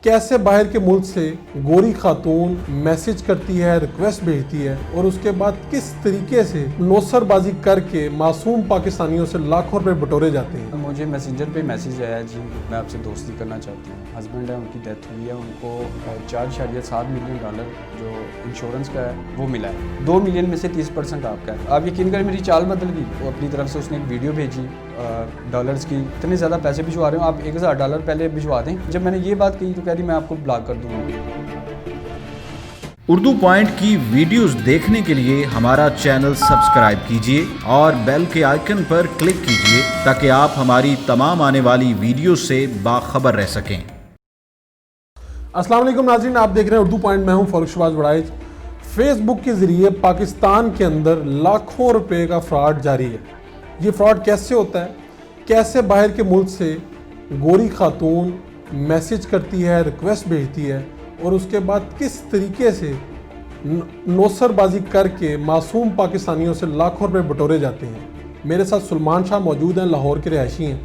کیسے باہر کے ملک سے گوری خاتون میسج کرتی ہے، ریکویسٹ بھیجتی ہے اور اس کے بعد کس طریقے سے نوسر بازی کر کے معصوم پاکستانیوں سے لاکھوں روپے بٹورے جاتے ہیں۔ مجھے میسنجر پہ میسج آیا جی میں آپ سے دوستی کرنا چاہتی ہوں، ہسبینڈ ہے، ان کی ڈیتھ ہوئی ہے، ان کو 4.7 ملین ڈالر جو انشورنس کا ہے وہ ملا ہے، 2 ملین میں سے 30% آپ کا ہے۔ آپ یقین کریں میری چال بدل گئی، وہ اپنی طرف سے اس نے ایک ویڈیو بھیجی ڈالرز کی، اتنے زیادہ پیسے بھجوا رہے ہوں آپ $1000 پہلے بھجوا دیں۔ جب میں نے یہ بات کہی تو کہہ دی میں آپ کو بلاک کر دوں گا۔ اردو پوائنٹ کی ویڈیوز دیکھنے کے لیے ہمارا چینل سبسکرائب کیجیے اور بیل کے آئیکن پر کلک کیجیے تاکہ آپ ہماری تمام آنے والی ویڈیوز سے باخبر رہ سکیں۔ السلام علیکم ناظرین، آپ دیکھ رہے ہیں اردو پوائنٹ، میں ہوں فاروق شہباز وڑائچ۔ فیس بک کے ذریعے پاکستان کے اندر لاکھوں روپے کا فراڈ جاری ہے۔ یہ فراڈ کیسے ہوتا ہے؟ کیسے باہر کے ملک سے گوری خاتون میسج کرتی ہے، ریکویسٹ بھیجتی ہے اور اس کے بعد کس طریقے سے نوسر بازی کر کے معصوم پاکستانیوں سے لاکھوں روپے بٹورے جاتے ہیں۔ میرے ساتھ سلمان شاہ موجود ہیں، لاہور کے رہائشی ہیں۔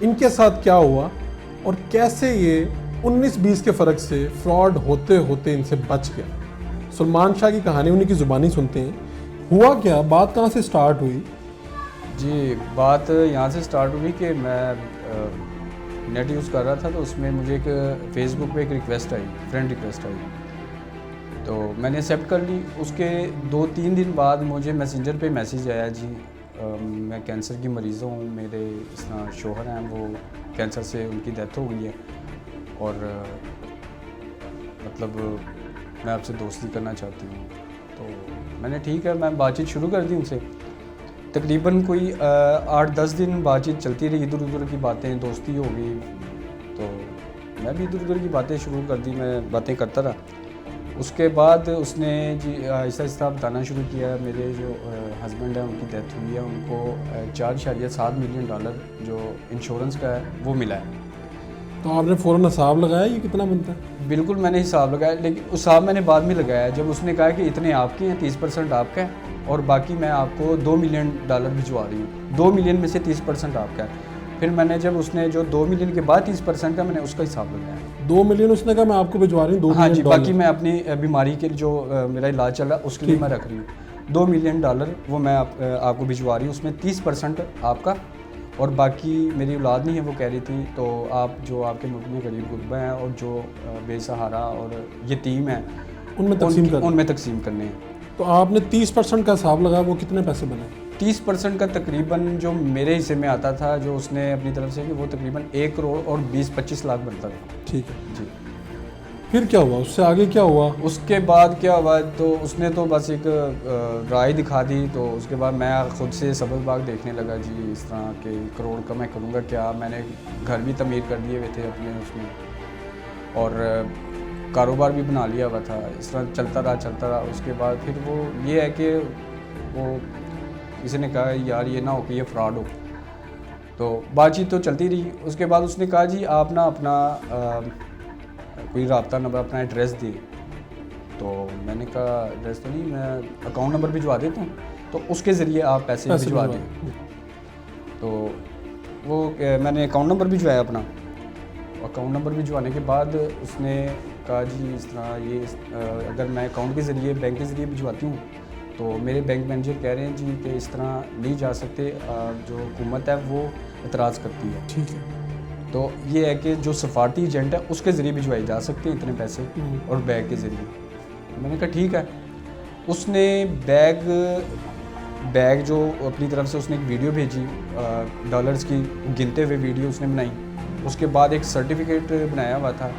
ان کے ساتھ کیا ہوا اور کیسے یہ 19-20 کے فرق سے فراڈ ہوتے ہوتے ان سے بچ گیا، سلمان شاہ کی کہانی انہیں کی زبانی سنتے ہیں۔ ہوا کیا، بات کہاں سے سٹارٹ ہوئی؟ جی بات یہاں سے سٹارٹ ہوئی کہ میں نیٹ یوز کر رہا تھا تو اس میں مجھے ایک فیس بک پہ ایک ریکویسٹ آئی، فرینڈ ریکویسٹ آئی، تو میں نے ایکسیپٹ کر لی۔ اس کے 2-3 دن بعد مجھے میسنجر پہ میسیج آیا جی میں کینسر کی مریض ہوں، میرے اس طرح شوہر ہیں وہ کینسر سے ان کی ڈیتھ ہو گئی ہے اور مطلب میں آپ سے دوستی کرنا چاہتی ہوں۔ تو میں نے ٹھیک ہے، میں بات چیت شروع کر دی ان سے۔ تقریباً کوئی 8-10 دن بات چیت چلتی رہی، ادھر ادھر کی باتیں، دوستی ہو گئی، تو میں بھی ادھر ادھر کی باتیں شروع کر دی، میں باتیں کرتا رہا۔ اس کے بعد اس نے جی آہستہ آہستہ بتانا شروع کیا، میرے جو ہسبینڈ ہیں ان کی ڈیتھ ہوئی ہے، ان کو 4.7 ملین ڈالر جو انشورنس کا ہے وہ ملا ہے۔ تو آپ نے فوراً حساب لگایا یہ کتنا بنتا ہے؟ بالکل میں نے حساب لگایا، لیکن حساب میں نے بعد میں لگایا جب اس نے کہا کہ اتنے آپ کے ہیں، 30% آپ کا ہے اور باقی میں آپ کو 2 ملین ڈالر بھجوا رہی ہوں، 2 ملین میں سے 30% آپ کا ہے۔ پھر میں نے جب اس نے جو 2 ملین کے بعد 30% کا، میں نے اس کا حساب لگایا۔ 2 ملین اس نے کہا میں آپ کو بھجوا رہی ہوں 2 ملین ہاں جی، ڈالر۔ باقی میں اپنی بیماری کے جو میرا علاج چل رہا ہے اس کے لیے میں رکھ رہی ہوں 2 ملین ڈالر، وہ میں آپ کو بھجوا رہی ہوں، اس میں 30% آپ کا اور باقی میری اولاد نہیں ہے وہ کہہ رہی تھی، تو آپ جو آپ کے ملک میں غریب غربا ہیں اور جو بے سہارا اور یتیم ہیں ان میں تقسیم کرنے ہیں۔ تو آپ نے 30% کا حساب لگا، وہ کتنے پیسے بنے؟ 30% کا تقریباً جو میرے حصے میں آتا تھا جو اس نے اپنی طرف سے کہ وہ تقریباً 1 کروڑ اور 20-25 لاکھ بنتا تھا۔ ٹھیک ہے جی۔ پھر کیا ہوا، اس سے آگے کیا ہوا؟ اس کے بعد کیا ہوا تو اس نے تو بس ایک رائے دکھا دی، تو اس کے بعد میں خود سے سبز باغ دیکھنے لگا جی اس طرح کہ کروڑ کا میں کروں گا کیا، میں نے گھر بھی تعمیر کر دیے ہوئے تھے اپنے اس میں اور کاروبار بھی بنا لیا ہوا تھا، اس طرح چلتا رہا۔ اس کے بعد پھر وہ یہ ہے کہ وہ کسی نے کہا یار یہ نہ ہو کہ یہ فراڈ ہو، تو بات چیت تو چلتی رہی۔ اس کے بعد اس نے کہا جی آپ نا اپنا کوئی رابطہ نمبر، اپنا ایڈریس دے، تو میں نے کہا ایڈریس تو نہیں، میں اکاؤنٹ نمبر بھجوا دیتا ہوں تو اس کے ذریعے آپ پیسے بھجوا دیں۔ تو وہ میں نے اکاؤنٹ نمبر بھجوایا اپنا، اکاؤنٹ نمبر بھجوانے کے بعد اس نے کہا جی اس طرح یہ اگر میں اکاؤنٹ کے ذریعے بینک کے ذریعے بھجواتی ہوں تو میرے بینک مینیجر کہہ رہے ہیں جی کہ اس طرح نہیں جا سکتے، جو حکومت ہے وہ اعتراض کرتی ہے۔ ٹھیک ہے، تو یہ ہے کہ جو سفارتی ایجنٹ ہے اس کے ذریعے بھجوائی جا سکتے ہیں اتنے پیسے اور بیگ کے ذریعے۔ میں نے کہا ٹھیک ہے۔ اس نے بیگ جو اپنی طرف سے اس نے ایک ویڈیو بھیجی ڈالرز کی گنتے ہوئے ویڈیو اس نے بنائی، اس کے بعد ایک سرٹیفکیٹ بنایا ہوا تھا۔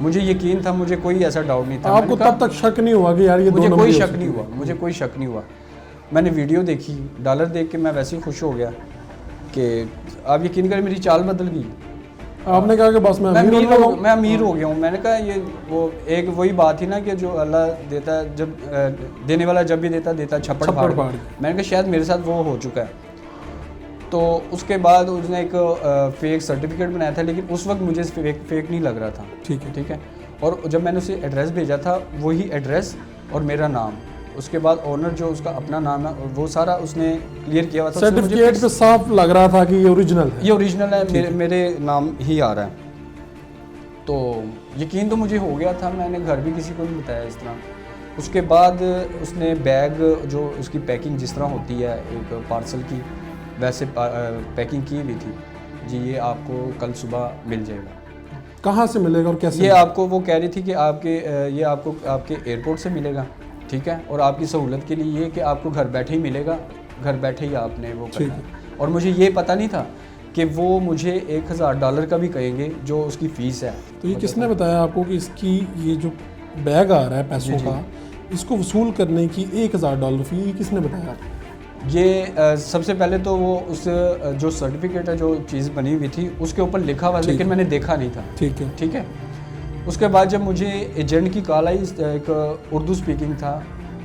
مجھے یقین تھا، مجھے کوئی ایسا ڈاؤٹ نہیں تھا۔ آپ کو تب تک شک نہیں ہوا کہ یار یہ مجھے کوئی شک نہیں ہوا۔ میں نے ویڈیو دیکھی، ڈالر دیکھ کے میں ویسے ہی خوش ہو گیا کہ آپ یقین کریں میری چال بدل گئی۔ آپ نے کہا کہ بس میں امیر ہو گیا ہوں۔ میں نے کہا یہ وہ ایک وہی بات تھی نا کہ جو اللہ دیتا ہے، جب دینے والا جب بھی دیتا چھپڑ پھاڑ۔ میں نے کہا شاید میرے ساتھ وہ ہو چکا ہے۔ تو اس کے بعد اس نے ایک فیک سرٹیفکیٹ بنایا تھا، لیکن اس وقت مجھے فیک نہیں لگ رہا تھا۔ ٹھیک ہے۔ اور جب میں نے اسے ایڈریس بھیجا تھا وہی ایڈریس اور میرا نام، اس کے بعد اونر جو اس کا اپنا نام ہے وہ سارا اس نے کلیئر کیا ہوا تھا۔ سرٹیفکیٹ پہ صاف لگ رہا تھا کہ یہ اوریجنل ہے، یہ اوریجنل ہے، میرے نام ہی آ رہا ہے۔ تو یقین تو مجھے ہو گیا تھا, میں نے گھر بھی کسی کو نہیں بتایا اس طرح. اس کے بعد اس نے بیگ جو اس کی پیکنگ جس طرح ہوتی ہے ایک پارسل کی ویسے پیکنگ کی ہوئی تھی, جی یہ آپ کو کل صبح مل جائے گا. کہاں سے ملے گا اور کیسے؟ یہ آپ کو وہ کہہ رہی تھی کہ آپ کے یہ آپ کو آپ کے ایئرپورٹ سے ملے گا, ٹھیک ہے, اور آپ کی سہولت کے لیے یہ کہ آپ کو گھر بیٹھے ہی ملے گا, گھر بیٹھے ہی آپ نے وہ کرنا ہے. اور مجھے یہ پتہ نہیں تھا کہ وہ مجھے $1000 کا بھی کہیں گے جو اس کی فیس ہے. تو یہ کس نے بتایا آپ کو کہ اس کی یہ جو بیگ آ رہا ہے پیسوں کا, اس کو وصول کرنے کی $1000 فی, یہ کس نے بتایا؟ یہ سب سے پہلے تو وہ اس جو سرٹیفکیٹ ہے جو چیز بنی ہوئی تھی اس کے اوپر لکھا ہوا, لیکن میں نے دیکھا نہیں تھا. ٹھیک ہے. اس کے بعد جب مجھے ایجنٹ کی کال آئی, ایک اردو سپیکنگ تھا,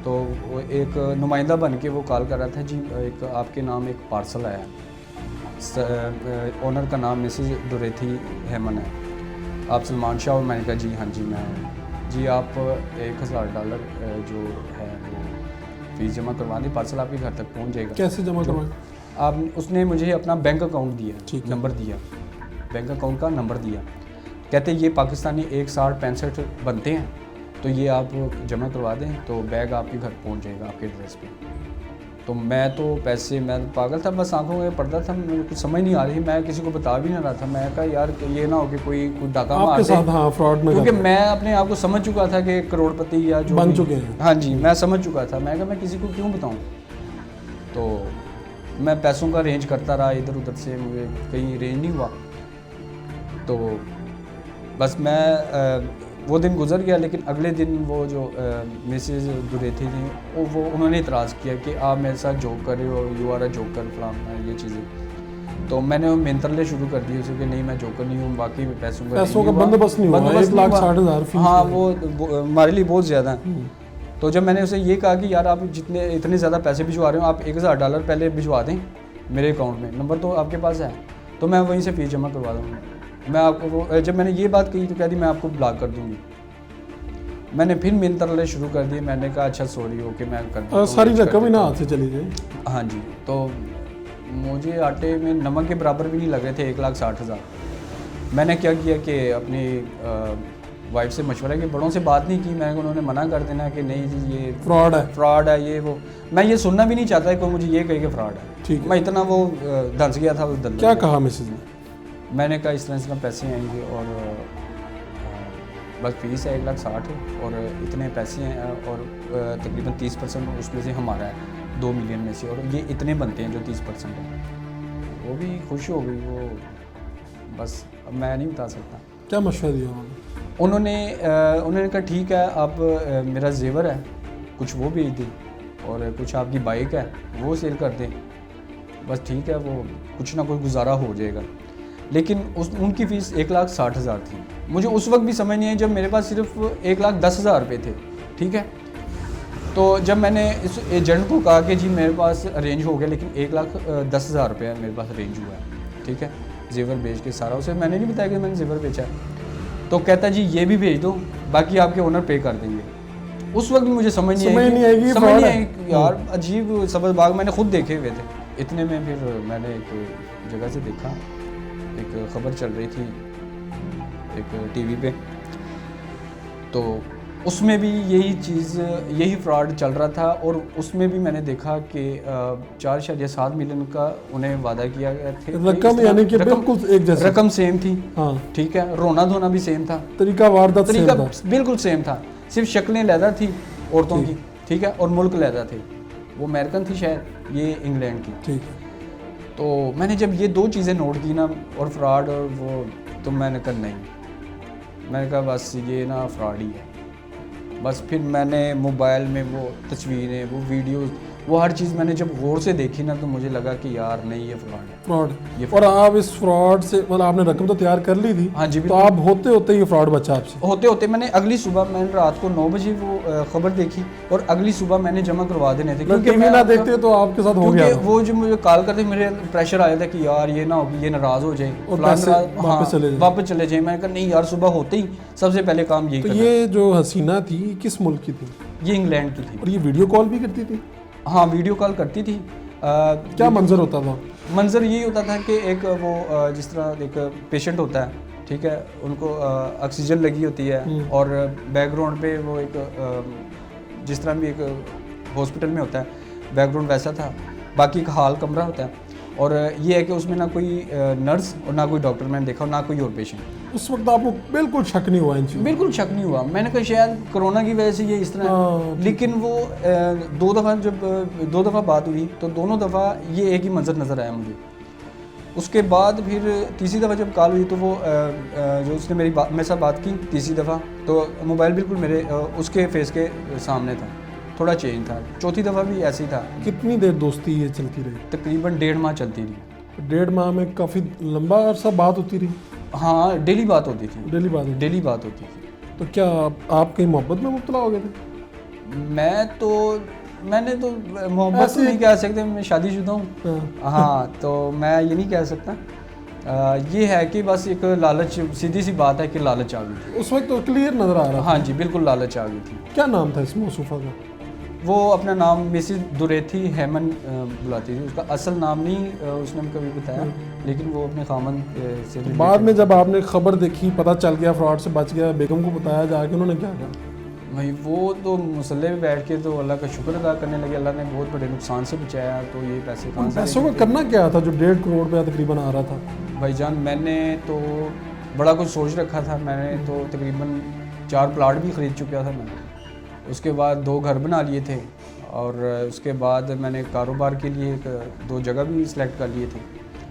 تو وہ ایک نمائندہ بن کے وہ کال کر رہا تھا, جی ایک آپ کے نام ایک پارسل آیا ہے, اونر کا نام مسز دوریتھی ہیمن ہے, آپ سلمان شاہ. اور میں نے کہا جی ہاں جی میں, جی آپ $1000 جو ہے وہ فیس جمع کروا دیں, پارسل آپ کے گھر تک پہنچ جائے گا. کیسے جمع کروائیں؟ آپ اس نے مجھے اپنا بینک اکاؤنٹ دیا, نمبر دیا, بینک اکاؤنٹ کا نمبر دیا, کہتے یہ پاکستانی 1.65 بنتے ہیں, تو یہ آپ جمع کروا دیں تو بیگ آپ کے گھر پہنچ جائے گا آپ کے ایڈریس پہ. تو میں تو پیسے, میں پاگل تھا, بس آنکھوں میں پردہ تھا, مجھے کچھ سمجھ نہیں آ رہی, میں کسی کو بتا بھی نہ رہا تھا. میں کہا یار یہ نہ ہو کہ کوئی ڈاکہ مار دے, ہاں فراڈ میں, کیونکہ میں اپنے آپ کو سمجھ چکا تھا کہ کروڑ پتی یا جو بن چکے ہیں. ہاں جی میں سمجھ چکا تھا. میں کہا میں کسی کو کیوں بتاؤں. تو میں پیسوں کا رینج کرتا رہا ادھر ادھر سے, مجھے کہیں رینج نہیں ہوا. تو بس میں وہ دن گزر گیا. لیکن اگلے دن وہ جو مسز دوریتھی تھیں وہ انہوں نے اعتراض کیا کہ آپ میرے ساتھ جوک کر رہے ہو, یو آر اے جوکر فلاں یہ چیزیں. تو میں نے منترلے شروع کر دیے اسے کہ نہیں میں جوکر نہیں ہوں, باقی پیسوں کا بندوبست نہیں ہوا, 1,60,000 فیس. ہاں وہ ہمارے لیے بہت زیادہ ہیں. تو جب میں نے اسے یہ کہا کہ یار آپ اتنے زیادہ پیسے بھجوا رہے ہو, آپ $1000 پہلے بھجوا دیں میرے اکاؤنٹ میں, نمبر تو آپ کے پاس ہے, تو میں وہیں سے فیس جمع کروا دوں گا. میں آپ کو جب میں نے یہ بات کہی تو کہہ دی میں آپ کو بلاک کر دوں گی. میں نے پھر منترلے شروع کر دیے. میں نے کہا اچھا سوری ہو کہ میں کر دوں, ساری رقم ہی نہ ہاتھ سے چلی جائے. ہاں جی. تو مجھے آٹے میں نمک کے برابر بھی نہیں لگ رہے تھے 1,60,000. میں نے کیا کیا کہ اپنی وائف سے مشورہ کہ بڑوں سے بات نہیں کی. میں انہوں نے منع کر دینا کہ نہیں جی یہ فراڈ ہے یہ وہ. میں یہ سننا بھی نہیں چاہتا کہ مجھے یہ کہے کہ فراڈ ہے. میں اتنا وہ دھنس گیا تھا. کیا کہا مسز نے؟ میں نے کہا اس طرح پیسے آئیں گے اور بس فیس ہے 1,60,000 اور اتنے پیسے ہیں, اور تقریباً 30% اس میں سے ہمارا ہے 2 ملین میں سے, اور یہ اتنے بنتے ہیں جو 30% ہیں. وہ بھی خوش ہو گئی وہ, بس اب میں نہیں بتا سکتا. کیا مشورہ دیا انہوں نے کہا ٹھیک ہے آپ میرا زیور ہے کچھ وہ بھیج دیں, اور کچھ آپ کی بائک ہے وہ سیل کر دیں, بس ٹھیک ہے وہ کچھ نہ کچھ گزارا ہو جائے گا. لیکن ان کی فیس 1,60,000 تھی. مجھے اس وقت بھی سمجھ نہیں آئی جب میرے پاس صرف 1,10,000 روپے تھے. ٹھیک ہے. تو جب میں نے اس ایجنٹ کو کہا کہ جی میرے پاس ارینج ہو گیا, لیکن 1,10,000 روپے میرے پاس ارینج ہوا ہے, ٹھیک ہے, زیور بیچ کے سارا, اسے میں نے نہیں بتایا کہ میں نے زیور بیچا ہے. تو کہتا جی یہ بھی بھیج دو, باقی آپ کے اونر پے کر دیں گے. اس وقت بھی مجھے سمجھ نہیں آئی یار, عجیب سبز باغ میں نے خود دیکھے ہوئے تھے. اتنے میں پھر میں نے ایک جگہ سے دیکھا, ایک خبر چل رہی تھی ایک ٹی وی پہ, تو اس میں بھی یہی فراڈ چل رہا تھا. اور اس میں بھی میں نے دیکھا کہ 4.7 ملین کا انہیں وعدہ کیا گیا تھا. رقم یعنی کہ بالکل ایک جیسی, رقم سیم تھی. ٹھیک ہے, رونا دھونا بھی سیم تھا, طریقہ واردات بالکل سیم تھا, صرف شکلیں علیحدہ تھی عورتوں کی. ٹھیک ہے, اور ملک علیحدہ تھے. وہ امریکن تھی شاید, یہ انگلینڈ کی. ٹھیک ہے. تو میں نے جب یہ 2 چیزیں نوٹ کی نا, اور فراڈ اور وہ, تو میں نے کہا نہیں, میں نے کہا بس یہ نا فراڈ ہی ہے. بس پھر میں نے موبائل میں وہ تصویریں, وہ ویڈیوز, وہ ہر چیز میں نے جب غور سے دیکھی نا, تو مجھے لگا کہ یار نہیں یہ فراڈ ہے. اور آپ اس فراڈ سے مطلب آپ نے رقم تو تیار کر لی تھی. ہاں جی. تو آپ ہوتے یہ فراڈ بچا آپ سے. ہوتے میں نے اگلی صبح, میں نے رات کو 9 بجے وہ خبر دیکھی, اور اگلی صبح میں نے جمع کروا دینے تھے. کیونکہ میں نہ دیکھتے تو آپ کے ساتھ ہو گیا. وہ جو مجھے کال کرتے میرے پریشر آیا تھا کہ یار یہ نہ ہوگی, یہ ناراض ہو جائے, واپس چلے جائیں. میں نے کہا نہیں یار, صبح ہوتے ہی سب سے پہلے کام یہی. تو یہ جو حسینہ تھی کس ملک کی تھی؟ یہ انگلینڈ کی تھی. اور یہ ویڈیو کال بھی کرتی تھی؟ ہاں ویڈیو کال کرتی تھی. کیا منظر ہوتا تھا؟ منظر یہی ہوتا تھا کہ ایک وہ جس طرح ایک پیشنٹ ہوتا ہے, ٹھیک ہے, ان کو آکسیجن لگی ہوتی ہے, اور بیک گراؤنڈ پہ وہ ایک جس طرح بھی ایک ہاسپٹل میں ہوتا ہے بیک گراؤنڈ ویسا تھا, باقی ایک ہال کمرہ ہوتا ہے, اور یہ ہے کہ اس میں نہ کوئی نرس اور نہ کوئی ڈاکٹر میں نے دیکھا, اور نہ کوئی اور پیشنٹ. اس وقت آپ کو بالکل شک نہیں ہوا ان چیزوں؟ بالکل شک نہیں ہوا, میں نے کہا شاید کرونا کی وجہ سے یہ اس طرح ہے. لیکن وہ دو دفعہ بات ہوئی تو دونوں دفعہ یہ ایک ہی منظر نظر آیا مجھے. اس کے بعد پھر تیسری دفعہ جب کال ہوئی تو وہ جو اس نے میرے ساتھ بات کی تیسری دفعہ, تو موبائل بالکل میرے اس کے فیس کے سامنے تھا, تھوڑا چینج تھا. چوتھی دفعہ بھی ایسے ہی تھا. کتنی دیر دوستی یہ چلتی رہی؟ تقریباً 1.5 ماہ چلتی رہی. 1.5 ماہ میں کافی لمبا عرصہ بات ہوتی رہی؟ ہاں, ڈیلی بات ہوتی تھی. ڈیلی بات ہوتی تھی. تو کیا آپ کہیں محبت میں مبتلا ہو گئے تھے؟ میں نے تو محبت تو نہیں کہہ سکتے, میں شادی شدہ ہوں. ہاں, تو میں یہ نہیں کہہ سکتا. یہ ہے کہ بس ایک لالچ, سیدھی سی بات ہے کہ لالچ آ گئی تھی. اس وقت تو کلیئر نظر آ رہا. ہاں جی, بالکل لالچ آ گئی تھی. کیا نام تھا اس موصوفہ کا؟ وہ اپنا نام مسز دوریتھی ہیمن بلاتی تھی. اس کا اصل نام نہیں اس نے کبھی بتایا, لیکن وہ اپنے خامند سے. بعد میں جب آپ نے خبر دیکھی, پتہ چل گیا فراڈ سے بچ گیا, بیگم کو بتایا جا کے, انہوں نے کیا کہا؟ بھائی وہ تو مسلح پہ بیٹھ کے تو اللہ کا شکر ادا کرنے لگے, اللہ نے بہت بڑے نقصان سے بچایا. تو یہ پیسے کہاں سے؟ پیسوں کا کرنا کیا تھا جو 1.5 کروڑ روپیہ تقریباً آ رہا تھا؟ بھائی جان, میں نے تو بڑا کچھ سوچ رکھا تھا. میں نے تو تقریباً 4 پلاٹ بھی خرید چکا تھا. میں اس کے بعد 2 گھر بنا لیے تھے, اور اس کے بعد میں نے کاروبار کے لیے 2 جگہ بھی سلیکٹ کر لیے تھے.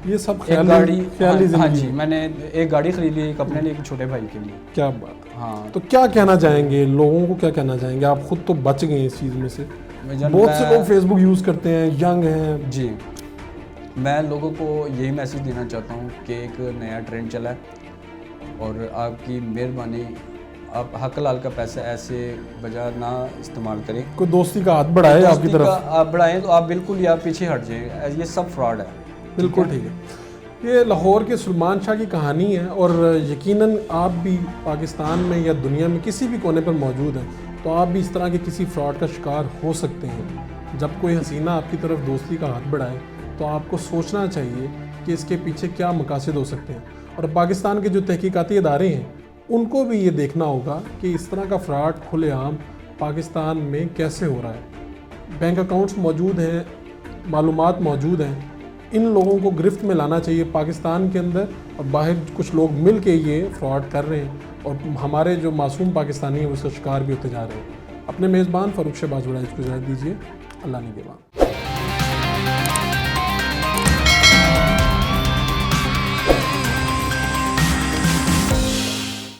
یہ سب خیالی. ہاں جی, زندگی. میں نے ایک گاڑی خرید لی, ایک اپنے لیے, ایک چھوٹے بھائی کے لیے. کیا بات. ہاں, تو کیا کہنا چاہیں گے لوگوں کو, کیا کہنا چاہیں گے؟ آپ خود تو بچ گئے اس چیز میں سے, بہت سے لوگ فیس بک یوز کرتے ہیں, ینگ ہیں. جی, میں لوگوں کو یہی میسیج دینا چاہتا ہوں کہ ایک نیا ٹرینڈ چلا ہے, اور آپ کی مہربانی, آپ حق حلال کا پیسہ ایسے بجا نہ استعمال کریں. کوئی دوستی کا ہاتھ بڑھائے آپ کی طرف, آپ بڑھائیں تو آپ بالکل یا پیچھے ہٹ جائیں. یہ سب فراڈ ہے. بالکل ٹھیک ہے. یہ لاہور کے سلمان شاہ کی کہانی ہے, اور یقیناً آپ بھی پاکستان میں یا دنیا میں کسی بھی کونے پر موجود ہیں تو آپ بھی اس طرح کے کسی فراڈ کا شکار ہو سکتے ہیں. جب کوئی حسینہ آپ کی طرف دوستی کا ہاتھ بڑھائے تو آپ کو سوچنا چاہیے کہ اس کے پیچھے کیا مقاصد ہو سکتے ہیں. اور پاکستان کے جو تحقیقاتی ادارے ہیں ان کو بھی یہ دیکھنا ہوگا کہ اس طرح کا فراڈ کھلے عام پاکستان میں کیسے ہو رہا ہے. بینک اکاؤنٹس موجود ہیں, معلومات موجود ہیں, ان لوگوں کو گرفت میں لانا چاہیے پاکستان کے اندر, اور باہر کچھ لوگ مل کے یہ فراڈ کر رہے ہیں, اور ہمارے جو معصوم پاکستانی ہیں وہ اس کا شکار بھی ہوتے جا رہے ہیں. اپنے میزبان فاروق شہباز وڑائچ کو اجازت دیجیے. اللہ نگہبان.